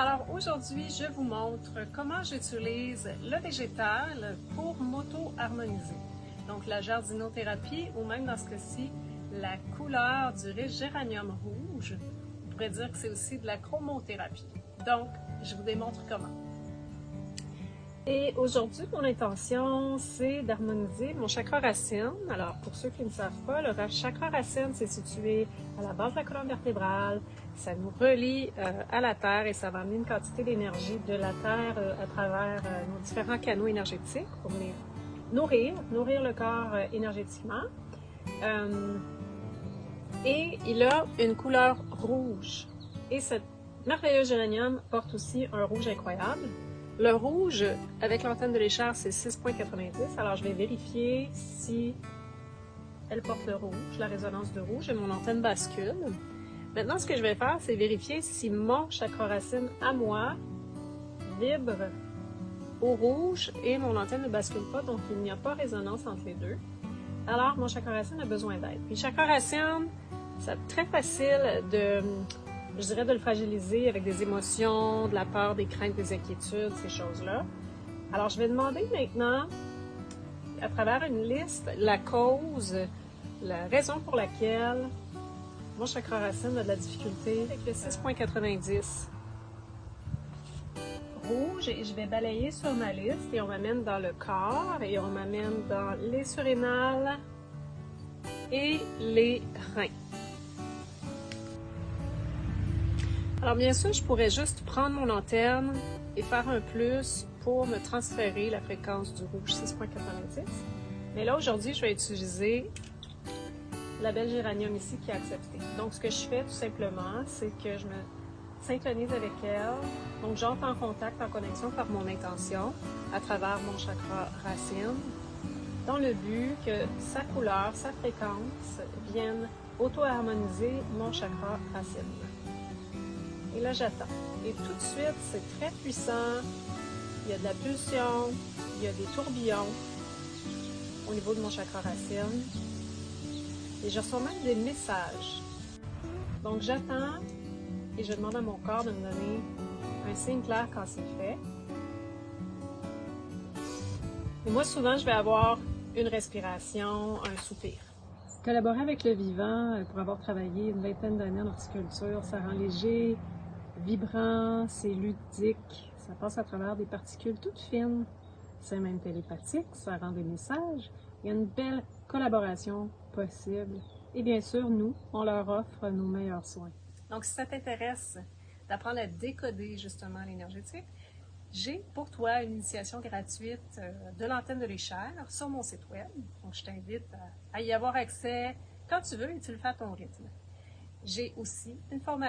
Alors aujourd'hui, je vous montre comment j'utilise le végétal pour m'auto-harmoniser. Donc la jardinothérapie ou même dans ce cas-ci, la couleur du riche géranium rouge. On pourrait dire que c'est aussi de la chromothérapie. Donc, je vous démontre comment. Et aujourd'hui, mon intention, c'est d'harmoniser mon chakra racine. Alors, pour ceux qui ne savent pas, le chakra racine, c'est situé à la base de la colonne vertébrale. Ça nous relie à la Terre et ça va amener une quantité d'énergie de la Terre à travers nos différents canaux énergétiques pour venir nourrir le corps énergétiquement. Et il a une couleur rouge. Et cette merveilleux géranium porte aussi un rouge incroyable. Le rouge, avec l'antenne de l'écharpe, c'est 6,90. Alors, je vais vérifier si elle porte le rouge, la résonance de rouge, et mon antenne bascule. Maintenant, ce que je vais faire, c'est vérifier si mon chakra racine à moi vibre au rouge et mon antenne ne bascule pas, donc il n'y a pas résonance entre les deux. Alors, mon chakra racine a besoin d'aide. Puis, chakra racine, c'est très facile de le fragiliser avec des émotions, de la peur, des craintes, des inquiétudes, ces choses-là. Alors, je vais demander maintenant, à travers une liste, la cause, la raison pour laquelle mon chakra racine a de la difficulté avec le 6,90 rouge. Et je vais balayer sur ma liste et on m'amène dans le corps et on m'amène dans les surrénales et les reins. Alors bien sûr, je pourrais juste prendre mon antenne et faire un plus pour me transférer la fréquence du rouge 6,90. Mais là, aujourd'hui, je vais utiliser la belle géranium ici qui est acceptée. Donc, ce que je fais tout simplement, c'est que je me synchronise avec elle. Donc, j'entre en contact, en connexion par mon intention à travers mon chakra racine dans le but que sa couleur, sa fréquence vienne auto-harmoniser mon chakra racine. Et là, j'attends. Et tout de suite, c'est très puissant. Il y a de la pulsion, il y a des tourbillons au niveau de mon chakra racine. Et je reçois même des messages. Donc, j'attends et je demande à mon corps de me donner un signe clair quand c'est fait. Et moi, souvent, je vais avoir une respiration, un soupir. Collaborer avec le vivant, pour avoir travaillé une vingtaine d'années en horticulture, ça rend léger, vibrant, c'est ludique, ça passe à travers des particules toutes fines, c'est même télépathique, ça rend des messages, il y a une belle collaboration possible et bien sûr, nous, on leur offre nos meilleurs soins. Donc, si ça t'intéresse d'apprendre à décoder justement l'énergétique, j'ai pour toi une initiation gratuite de l'antenne de l'échelle sur mon site web, donc je t'invite à y avoir accès quand tu veux et tu le fais à ton rythme. J'ai aussi une formation